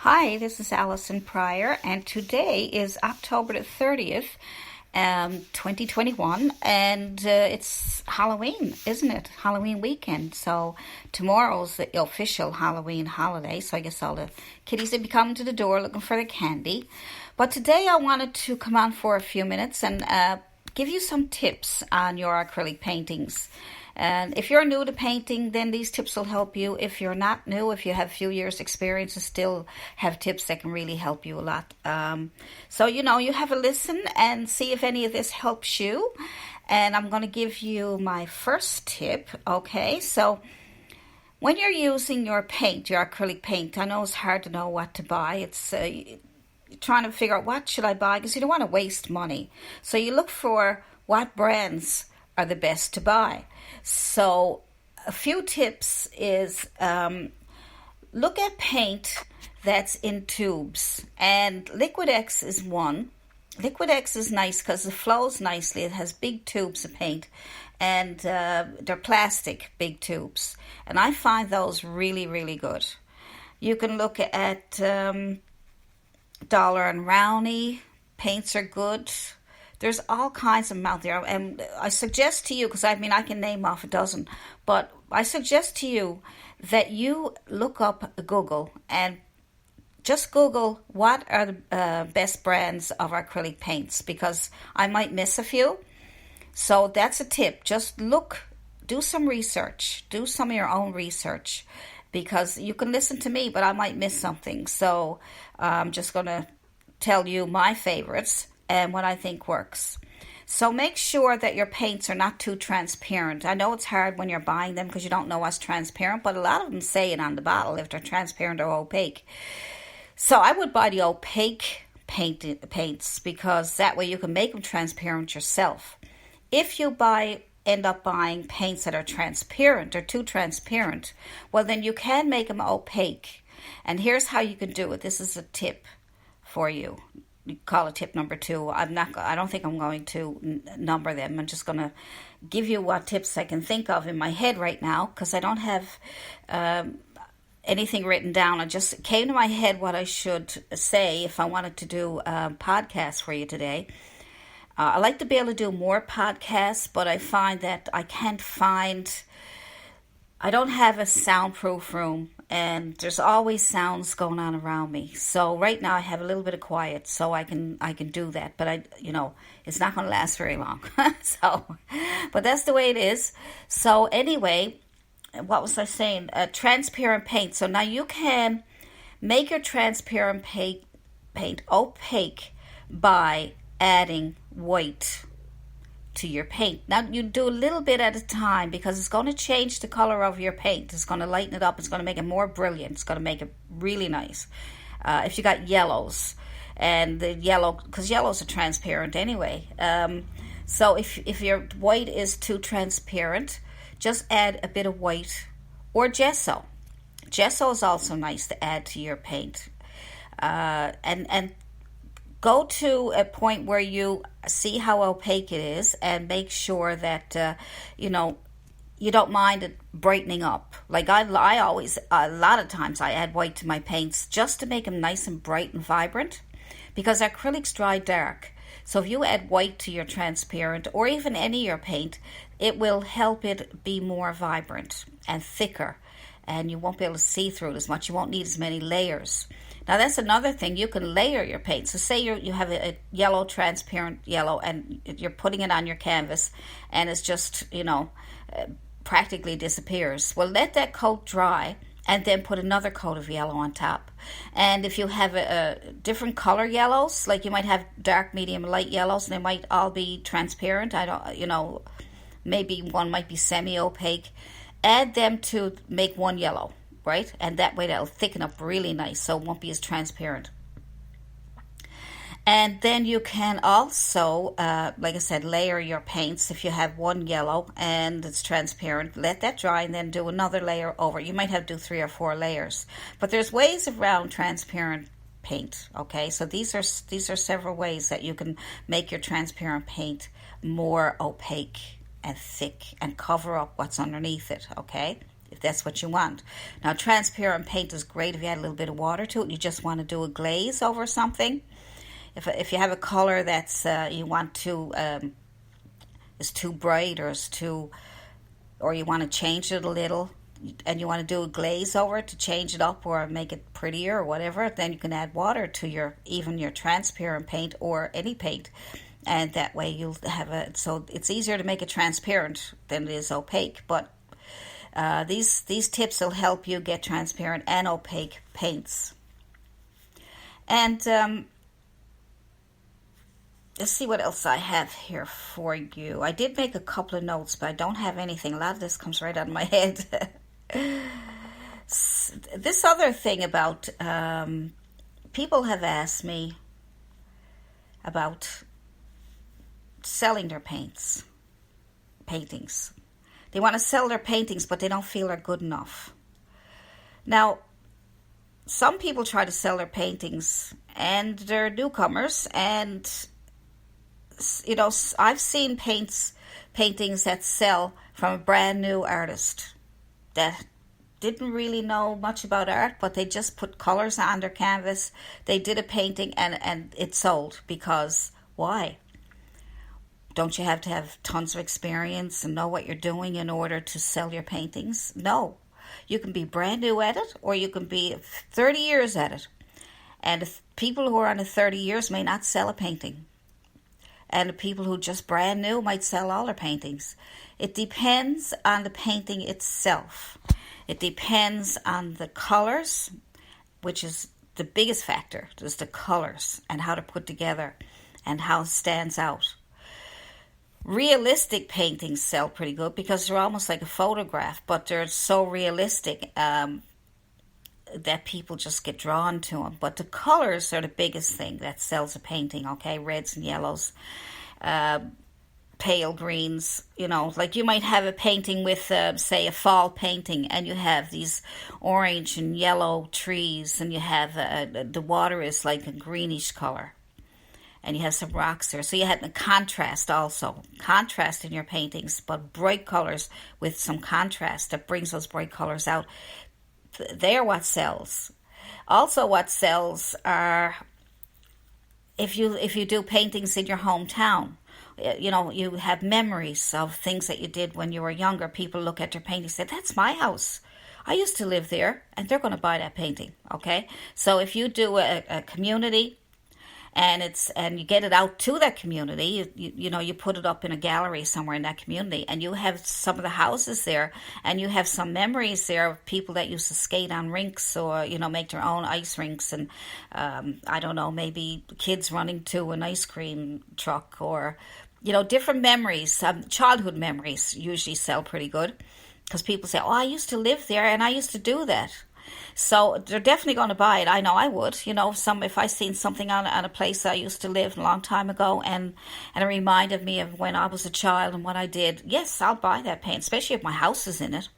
Hi, this is Allison Pryor, and today is October the 30th, 2021, and it's Halloween, isn't it? Halloween weekend. So tomorrow's the official Halloween holiday, so I guess all the kiddies will be coming to the door looking for the candy. But today I wanted to come on for a few minutes and give you some tips on your acrylic paintings. And if you're new to painting, then these tips will help you. If you're not new, if you have a few years experience, and still have tips that can really help you a lot. So, you have a listen and see if any of this helps you. And I'm going to give you my first tip, okay? So when you're using your paint, your acrylic paint, I know it's hard to know what to buy. It's trying to figure out what should I buy because you don't want to waste money. So you look for what brands are the best to buy. So a few tips is look at paint that's in tubes, and Liquid X is one. Liquid X is nice because it flows nicely. It has big tubes of paint, and they're plastic big tubes, and I find those really, really good. You can look at Dollar and Rowney. Paints are good. There's all kinds of them out there, and I suggest to you, because I can name off a dozen, but I suggest to you that you look up Google and just Google what are the best brands of acrylic paints, because I might miss a few. So that's a tip. Just look, do some research, do some of your own research, because you can listen to me, but I might miss something. So I'm just going to tell you my favorites and what I think works. So make sure that your paints are not too transparent. I know it's hard when you're buying them because you don't know what's transparent, but a lot of them say it on the bottle if they're transparent or opaque. So I would buy the opaque paints because that way you can make them transparent yourself. If you end up buying paints that are transparent or too transparent, well then you can make them opaque. And here's how you can do it. This is a tip for you. You call it tip number 2. I don't think I'm going to number them. I'm just going to give you what tips I can think of in my head right now because I don't have anything written down. It just came to my head what I should say if I wanted to do a podcast for you today. I like to be able to do more podcasts, but I find that I don't have a soundproof room, and there's always sounds going on around me. So right now I have a little bit of quiet, so I can do that. But it's not going to last very long. But that's the way it is. So anyway, what was I saying? Transparent paint. So now you can make your transparent paint opaque by adding white to your paint. Now you do a little bit at a time because it's going to change the color of your paint. It's going to lighten it up. It's going to make it more brilliant. It's going to make it really nice. If you got yellows, and the yellow, because yellows are transparent anyway. So if your white is too transparent, just add a bit of white or gesso. Gesso is also nice to add to your paint. And go to a point where you see how opaque it is and make sure that, you don't mind it brightening up. Like I always, a lot of times I add white to my paints just to make them nice and bright and vibrant because acrylics dry dark. So if you add white to your transparent or even any of your paint, it will help it be more vibrant and thicker, and you won't be able to see through it as much. You won't need as many layers. Now that's another thing. You can layer your paint. So say you have a yellow, transparent yellow, and you're putting it on your canvas, and it's just, practically disappears. Well, let that coat dry, and then put another coat of yellow on top. And if you have a different color yellows, like you might have dark, medium, light yellows, and they might all be transparent. Maybe one might be semi-opaque. Add them to make one yellow. Right? And that way that'll thicken up really nice so it won't be as transparent. And then you can also, like I said, layer your paints. If you have one yellow and it's transparent, let that dry and then do another layer over. You might have to do 3 or 4 layers. But there's ways around transparent paint, okay? So these are several ways that you can make your transparent paint more opaque and thick and cover up what's underneath it, okay? if that's what you want. Now, transparent paint is great if you add a little bit of water to it and you just want to do a glaze over something. If you have a color that's you want to is too bright or you want to change it a little and you want to do a glaze over it to change it up or make it prettier or whatever, then you can add water to your transparent paint or any paint, and that way you'll have so it's easier to make it transparent than it is opaque. But these tips will help you get transparent and opaque paints. And let's see what else I have here for you. I did make a couple of notes, but I don't have anything. A lot of this comes right out of my head. This other thing about people have asked me about selling their paintings. They want to sell their paintings, but they don't feel they're good enough. Now, some people try to sell their paintings, and they're newcomers, and you know, I've seen paintings that sell from a brand new artist that didn't really know much about art, but they just put colors on their canvas. They did a painting and it sold. Because why? Don't you have to have tons of experience and know what you're doing in order to sell your paintings? No. You can be brand new at it, or you can be 30 years at it. And if people who are on the 30 years may not sell a painting. And the people who just brand new might sell all their paintings. It depends on the painting itself. It depends on the colors, which is the biggest factor. Just the colors and how to put together and how it stands out. Realistic paintings sell pretty good because they're almost like a photograph, but they're so realistic that people just get drawn to them. But the colors are the biggest thing that sells a painting, okay? Reds and yellows, pale greens, you know. Like you might have a painting with, say, a fall painting, and you have these orange and yellow trees, and you have the water is like a greenish color, and you have some rocks there. So you have the contrast also. Contrast in your paintings, but bright colors with some contrast that brings those bright colors out. They're what sells. Also what sells are if you do paintings in your hometown. You know, you have memories of things that you did when you were younger. People look at your painting and say, that's my house. I used to live there, and they're going to buy that painting, okay? So if you do a community and you get it out to that community, you know, you put it up in a gallery somewhere in that community, and you have some of the houses there, and you have some memories there of people that used to skate on rinks or, you know, make their own ice rinks, and I don't know, maybe kids running to an ice cream truck, or, you know, different memories. Childhood memories usually sell pretty good because people say, oh, I used to live there and I used to do that. So they're definitely going to buy it. I know I would. You know, if I seen something on a place I used to live a long time ago, and it reminded me of when I was a child and what I did, yes, I'll buy that paint, especially if my house is in it.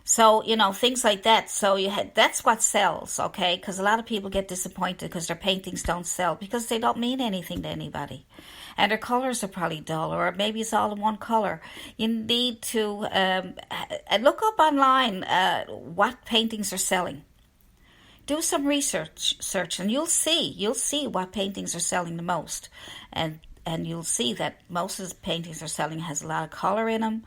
So, you know, things like that. So that's what sells, okay? Because a lot of people get disappointed because their paintings don't sell because they don't mean anything to anybody. And their colors are probably dull, or maybe it's all in one color. You need to look up online what paintings are selling. Do some search, and you'll see what paintings are selling the most. And you'll see that most of the paintings are selling has a lot of color in them,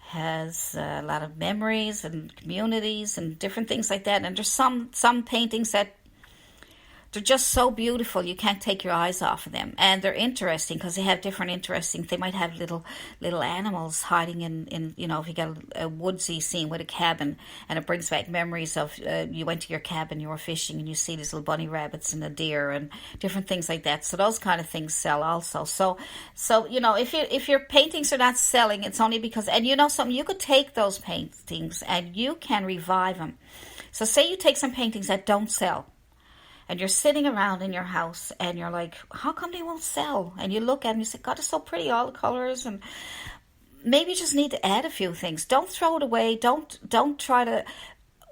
has a lot of memories and communities and different things like that. And there's some paintings that they're just so beautiful you can't take your eyes off of them, and they're interesting because they have different interesting. They might have little animals hiding in you know, if you got a woodsy scene with a cabin, and it brings back memories of you went to your cabin, you were fishing, and you see these little bunny rabbits and a deer and different things like that. So those kind of things sell also. So you know, if your paintings are not selling, it's only because, and you know something, you could take those paintings and you can revive them. So say you take some paintings that don't sell, and you're sitting around in your house, and you're like, how come they won't sell? And you look at them and you say, God, it's so pretty, all the colors. And maybe you just need to add a few things. Don't throw it away. Don't try to...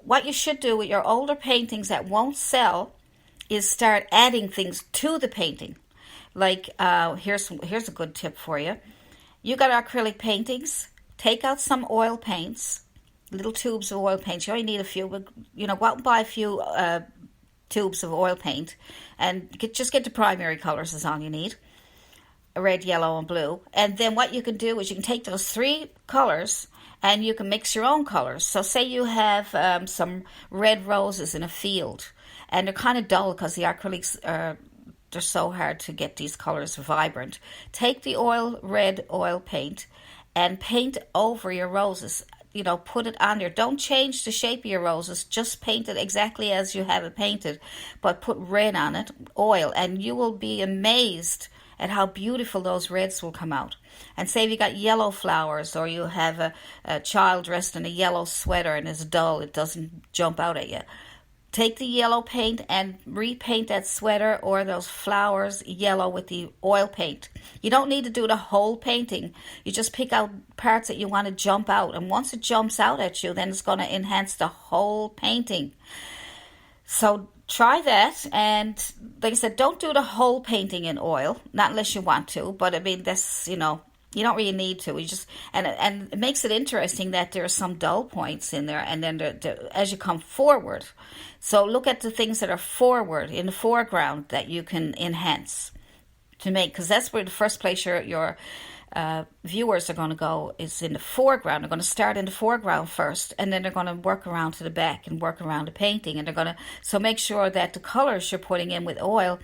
What you should do with your older paintings that won't sell is start adding things to the painting. Like, here's a good tip for you. You got acrylic paintings. Take out some oil paints little tubes of oil paint. You only need a few, but go out and buy a few tubes of oil paint, and just get the primary colors is all you need: red, yellow, and blue. And then what you can do is you can take those three colors and you can mix your own colors. So say you have some red roses in a field, and they're kind of dull because the acrylics they're so hard to get these colors vibrant. Take the red oil paint and paint over your roses. Put it on there. Don't change the shape of your roses. Just paint it exactly as you have it painted, but put red on it, oil, and you will be amazed at how beautiful those reds will come out. And say if you got yellow flowers, or you have a child dressed in a yellow sweater and it's dull, it doesn't jump out at you. Take the yellow paint and repaint that sweater or those flowers yellow with the oil paint. You don't need to do the whole painting. You just pick out parts that you want to jump out. And once it jumps out at you, then it's going to enhance the whole painting. So try that. And like I said, don't do the whole painting in oil. Not unless you want to. But I mean, that's, you don't really need to. You just and it makes it interesting that there are some dull points in there, and then as you come forward. So look at the things that are forward in the foreground that you can enhance to make, because that's where the first place your viewers are going to go is in the foreground. They're going to start in the foreground first, and then they're going to work around to the back and work around the painting, and they're going to so make sure that the colors you're putting in with oil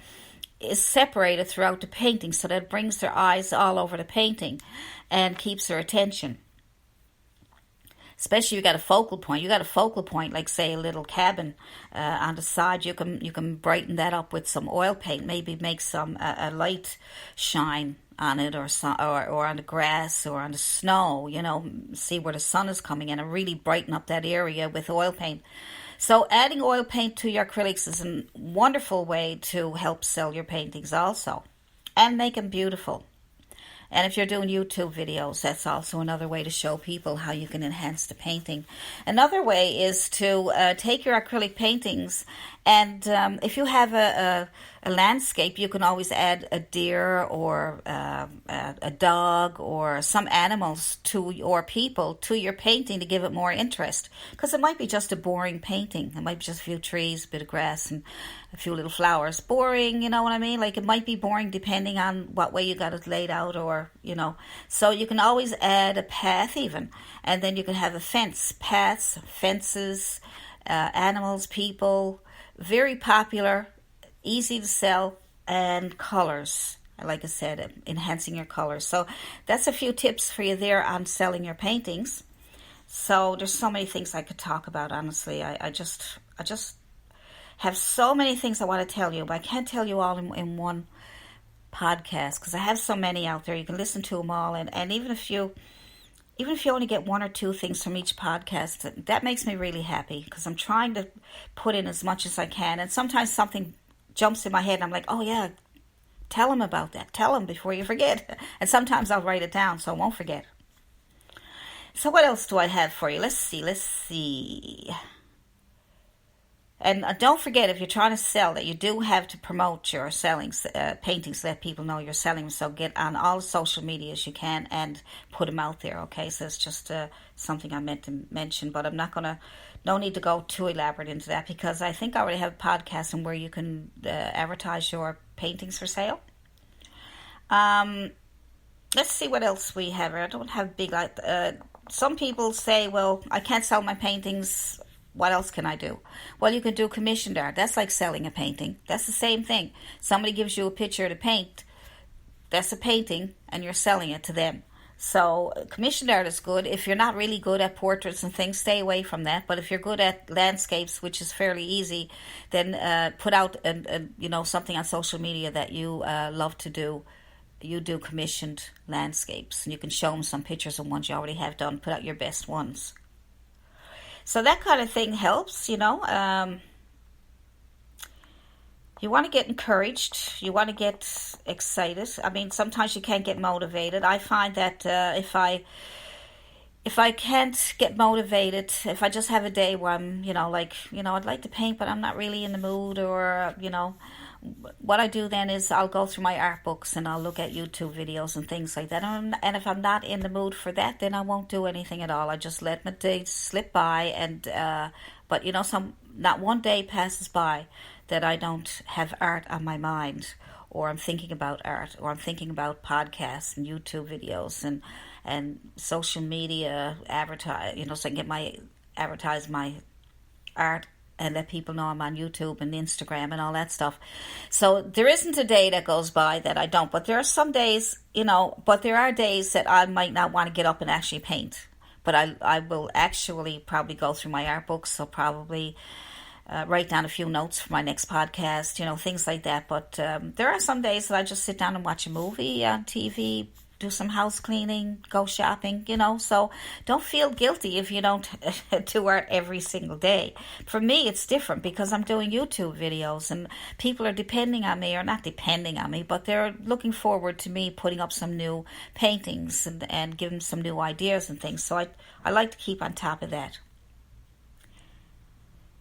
is separated throughout the painting, so that it brings their eyes all over the painting and keeps their attention. Especially if you got a focal point. You got a focal point, like say a little cabin on the side. You can brighten that up with some oil paint. Maybe make some a light shine on it, or on the grass or on the snow. See where the sun is coming in, and really brighten up that area with oil paint. So adding oil paint to your acrylics is a wonderful way to help sell your paintings also, and make them beautiful. And if you're doing YouTube videos, that's also another way to show people how you can enhance the painting. Another way is to take your acrylic paintings, and if you have a landscape, you can always add a deer or a dog or some animals or people to your painting to give it more interest. Because it might be just a boring painting. It might be just a few trees, a bit of grass, and a few little flowers. Boring, you know what I mean? Like, it might be boring depending on what way you got it laid out, or, So you can always add a path even. And then you can have a fence, paths, fences, animals, people. Very popular, easy to sell, and colors. Like I said, enhancing your colors. So that's a few tips for you there on selling your paintings. So there's so many things I could talk about, honestly. I just have so many things I want to tell you, but I can't tell you all in one podcast, because I have so many out there. You can listen to them all, and even if you only get one or two things from each podcast, that makes me really happy, because I'm trying to put in as much as I can. And sometimes something jumps in my head and I'm like, oh yeah, tell them about that. Tell them before you forget. And sometimes I'll write it down so I won't forget. So what else do I have for you? Let's see. And don't forget, if you're trying to sell, that you do have to promote your paintings, let people know you're selling them. So get on all the social medias you can and put them out there, okay? So it's just something I meant to mention, but I'm not going to, no need to go too elaborate into that, because I think I already have a podcast where you can advertise your paintings for sale. Let's see what else we have. I don't have big, some people say, well, I can't sell my paintings. What else can I do? Well, you can do commissioned art. That's like selling a painting. That's the same thing. Somebody gives you a picture to paint. That's a painting, and you're selling it to them. So commissioned art is good. If you're not really good at portraits and things, stay away from that. But if you're good at landscapes, which is fairly easy, then put out something on social media that you love to do. You do commissioned landscapes, and you can show them some pictures of ones you already have done. Put out your best ones. So that kind of thing helps, You want to get encouraged. You want to get excited. I mean, sometimes you can't get motivated. I find that if I if I can't get motivated, if I just have a day where I'm, I'd like to paint, but I'm not really in the mood, or, what I do then is I'll go through my art books and I'll look at YouTube videos and things like that. And if I'm not in the mood for that, then I won't do anything at all. I just let my day slip by. But not one day passes by that I don't have art on my mind, or I'm thinking about art, or I'm thinking about podcasts and YouTube videos and social media advertise, so I can advertise my art and let people know I'm on YouTube and Instagram and all that stuff. So there isn't a day that goes by that I don't. But there are some days, but there are days that I might not want to get up and actually paint. But I will actually probably go through my art books. So probably write down a few notes for my next podcast, things like that. But there are some days that I just sit down and watch a movie on TV, do some house cleaning, go shopping, so don't feel guilty if you don't do art every single day. For me, it's different because I'm doing YouTube videos and people are depending on me, or not depending on me, but they're looking forward to me putting up some new paintings and giving some new ideas and things. So I like to keep on top of that.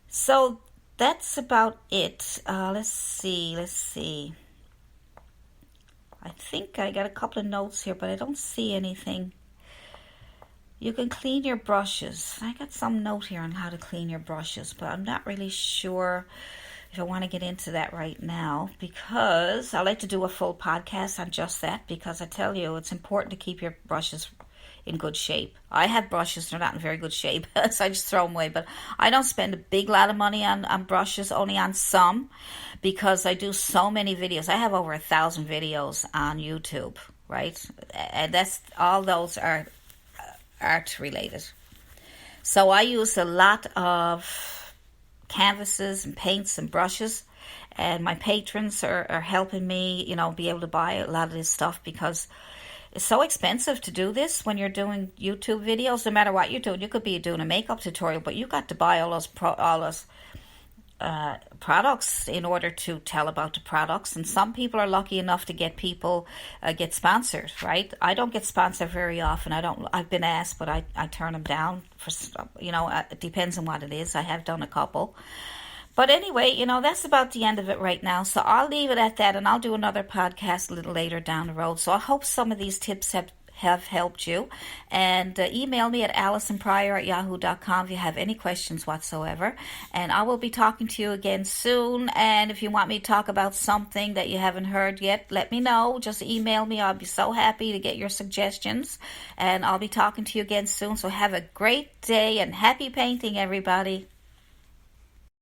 So that's about it. Let's see. I think I got a couple of notes here, but I don't see anything. You can clean your brushes. I got some note here on how to clean your brushes, but I'm not really sure if I want to get into that right now, because I like to do a full podcast on just that, because I tell you, it's important to keep your brushes in good shape. I have brushes, they're not in very good shape, so I just throw them away. But I don't spend a big lot of money on brushes, only on some, because I do so many videos. I have over 1,000 videos on YouTube, right? And that's all those are art related. So I use a lot of canvases and paints and brushes, and my patrons are helping me, be able to buy a lot of this stuff, because it's so expensive to do this when you're doing YouTube videos. No matter what you're doing, you could be doing a makeup tutorial, but you got to buy all those products in order to tell about the products. And some people are lucky enough to get get sponsored, right? I don't get sponsored very often. I've been asked, but I turn them down for, it depends on what it is. I have done a couple. But anyway, that's about the end of it right now. So I'll leave it at that, and I'll do another podcast a little later down the road. So I hope some of these tips have helped you. And email me at AllisonPryor@yahoo.com if you have any questions whatsoever. And I will be talking to you again soon. And if you want me to talk about something that you haven't heard yet, let me know. Just email me. I'll be so happy to get your suggestions. And I'll be talking to you again soon. So have a great day and happy painting, everybody.